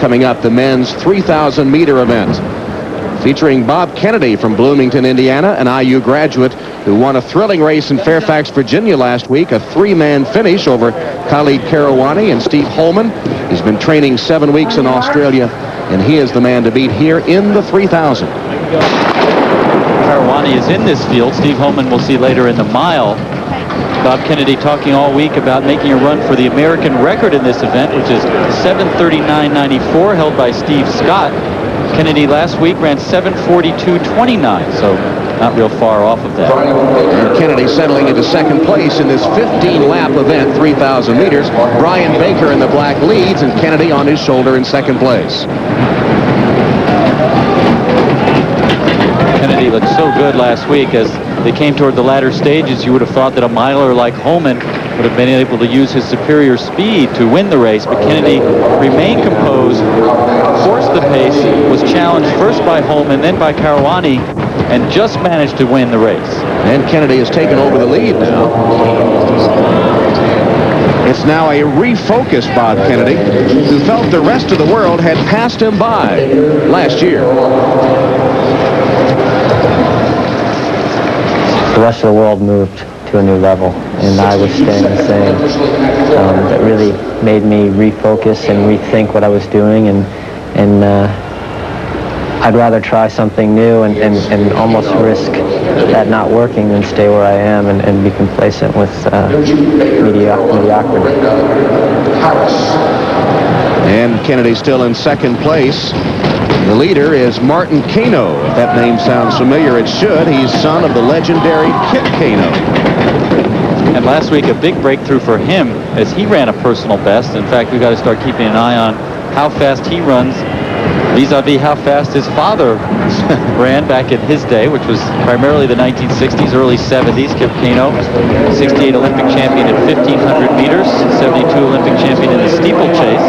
coming up, the men's 3,000-meter event, featuring Bob Kennedy from Bloomington, Indiana, an IU graduate who won a thrilling race in Fairfax, Virginia last week, a three-man finish over Khalid Kairouani and Steve Holman. He's been training 7 weeks in Australia, and he is the man to beat here in the 3,000. Kairouani is in this field. Steve Holman we'll see later in the mile. Bob Kennedy talking all week about making a run for the American record in this event, which is 7:39.94, held by Steve Scott. Kennedy last week ran 7:42.29, so not real far off of that. And Kennedy settling into second place in this 15-lap event, 3,000 meters. Brian Baker in the black leads, and Kennedy on his shoulder in second place. Kennedy looked so good last week as they came toward the latter stages. You would have thought that a miler like Holman would have been able to use his superior speed to win the race, but Kennedy remained composed, forced the pace, was challenged first by Holman, then by Kairouani, and just managed to win the race. And Kennedy has taken over the lead now. It's now a refocused Bob Kennedy, who felt the rest of the world had passed him by last year. The rest of the world moved to a new level, and I was staying the same. That really made me refocus and rethink what I was doing, and I'd rather try something new and almost risk that not working than stay where I am and be complacent with mediocrity. And Kennedy still in second place. The leader is Martin Kano. If that name sounds familiar, it should. He's son of the legendary Kit Kano. And last week, a big breakthrough for him as he ran a personal best. In fact, we've got to start keeping an eye on how fast he runs vis-a-vis how fast his father ran back in his day, which was primarily the 1960s, early 70s. Kip Kano, 68 Olympic champion at 1,500 meters, 72 Olympic champion in the steeplechase.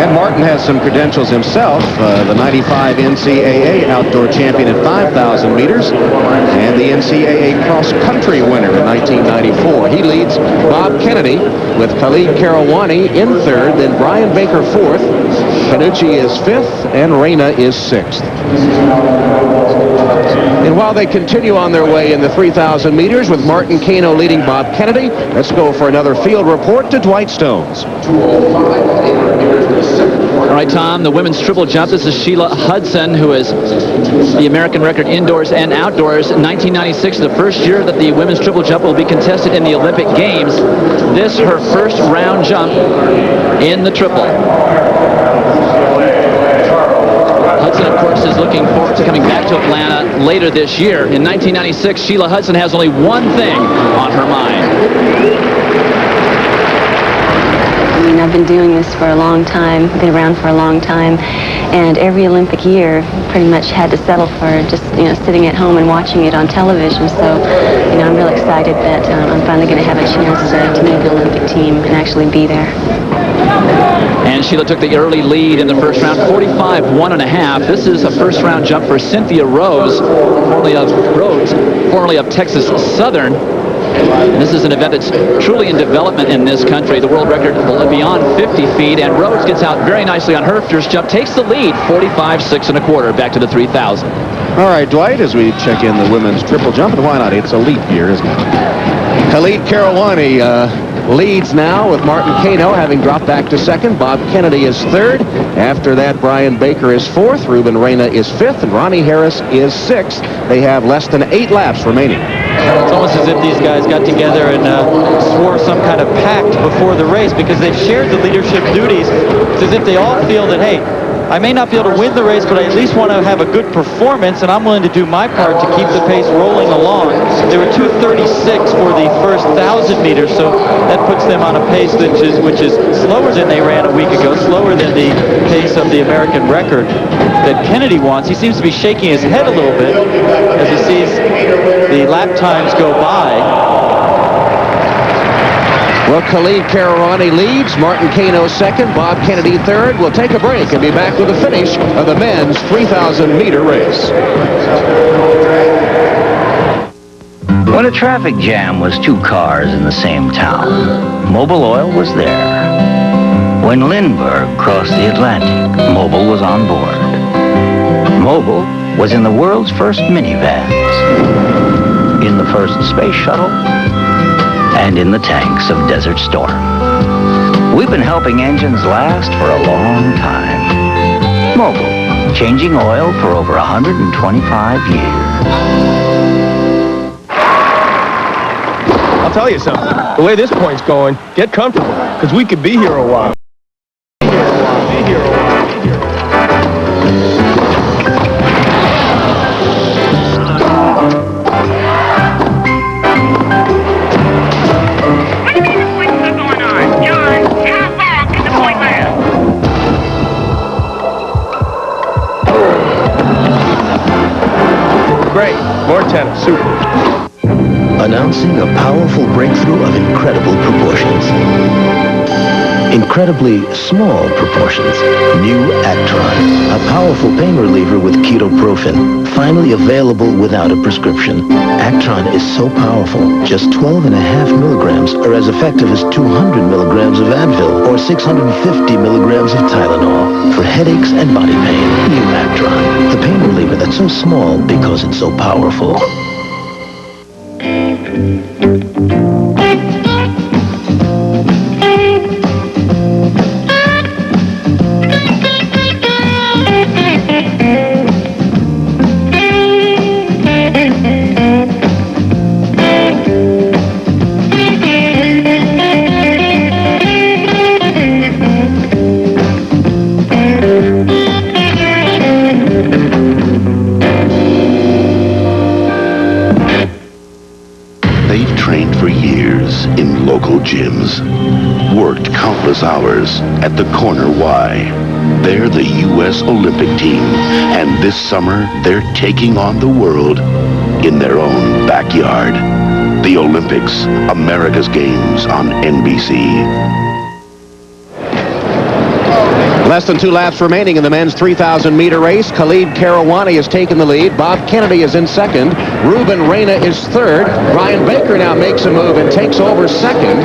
And Martin has some credentials himself, the 95 NCAA outdoor champion at 5,000 meters and the NCAA cross-country winner in 1994. He leads Bob Kennedy with Khalid Kairouani in third, then Brian Baker fourth, Panucci is fifth, and Reyna is sixth. And while they continue on their way in the 3,000 meters with Martin Kano leading Bob Kennedy, let's go for another field report to Dwight Stones. All right, Tom, the women's triple jump. This is Sheila Hudson, who is the American record indoors and outdoors. 1996 is the first year that the women's triple jump will be contested in the Olympic Games. This, her first round jump in the triple. Hudson, of course, is looking forward to coming back to Atlanta later this year. In 1996, Sheila Hudson has only one thing on her mind. I mean, I've been doing this for a long time, been around for a long time, and every Olympic year pretty much had to settle for just, sitting at home and watching it on television. So, I'm real excited that I'm finally going to have a chance to make the Olympic team and actually be there. And Sheila took the early lead in the first round, 45.1.5. This is a first round jump for Cynthia Rhodes, formerly of Texas Southern. This is an event that's truly in development in this country. The world record beyond 50 feet, and Rhodes gets out very nicely on her first jump, takes the lead, 45.6 1/4, back to the 3,000. All right, Dwight, as we check in the women's triple jump, and why not? It's a leap year, isn't it? Khalid Kairouani leads now with Martin Kano having dropped back to second. Bob Kennedy is third. After that, Brian Baker is fourth. Ruben Reyna is fifth, and Ronnie Harris is sixth. They have less than 8 laps remaining. It's almost as if these guys got together and swore some kind of pact before the race, because they've shared the leadership duties. It's as if they all feel that, hey, I may not be able to win the race, but I at least want to have a good performance, and I'm willing to do my part to keep the pace rolling along. They were 2:36 for the first 1,000 meters, so that puts them on a pace which is slower than they ran a week ago, slower than the pace of the American record that Kennedy wants. He seems to be shaking his head a little bit as he sees the lap times go by. Well, Khalid Kairouani leads, Martin Kano second, Bob Kennedy third. We'll take a break and be back with the finish of the men's 3,000-meter race. When a traffic jam was 2 cars in the same town, Mobil Oil was there. When Lindbergh crossed the Atlantic, Mobil was on board. Mobil was in the world's first minivans, in the first space shuttle, and in the tanks of Desert Storm. We've been helping engines last for a long time. Mobil, changing oil for over 125 years. I'll tell you something. The way this point's going, get comfortable, because we could be here a while. Great. More tennis. Super. Announcing a powerful breakthrough of incredible proportions. Incredibly small proportions. New Actron, a powerful pain reliever with ketoprofen, finally available without a prescription. Actron is so powerful, just 12.5 milligrams are as effective as 200 milligrams of Advil or 650 milligrams of Tylenol for headaches and body pain. New Actron, the pain reliever that's so small because it's so powerful. They've trained for years in local gyms, worked countless hours at the corner Y. They're the U.S. Olympic team, and this summer they're taking on the world in their own backyard. The Olympics, America's Games on NBC. Less than 2 laps remaining in the men's 3,000-meter race. Khalid Kairouani has taken the lead. Bob Kennedy is in second. Ruben Reyna is third. Brian Baker now makes a move and takes over second.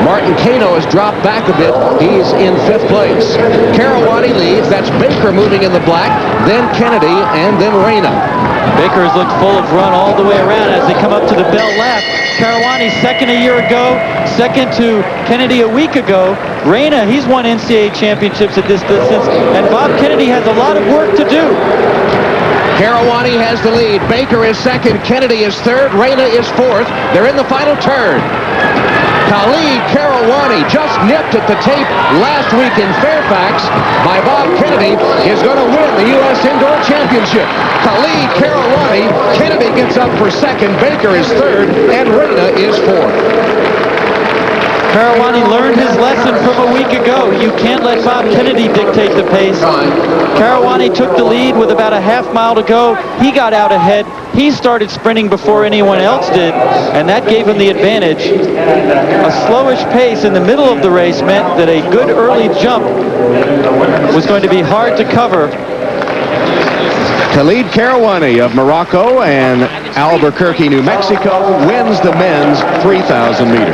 Martin Kano has dropped back a bit. He's in 5th place. Kairouani leads. That's Baker moving in the black, then Kennedy, and then Reyna. Baker has looked full of run all the way around as they come up to the bell lap. Kairouani second a year ago, second to Kennedy a week ago. Reyna, he's won NCAA championships at this distance, and Bob Kennedy has a lot of work to do. Kairouani has the lead. Baker is second. Kennedy is third. Reyna is fourth. They're in the final turn. Khalid Kairouani, just nipped at the tape last week in Fairfax by Bob Kennedy, is going to win the U.S. Indoor Championship. Khalid Kairouani, Kennedy gets up for second, Baker is third, and Reyna is fourth. Kairouani learned his lesson from a week ago. You can't let Bob Kennedy dictate the pace. Kairouani took the lead with about a half mile to go. He got out ahead. He started sprinting before anyone else did, and that gave him the advantage. A slowish pace in the middle of the race meant that a good early jump was going to be hard to cover. Khalid Kairouani of Morocco and Albuquerque, New Mexico wins the men's 3,000 meters.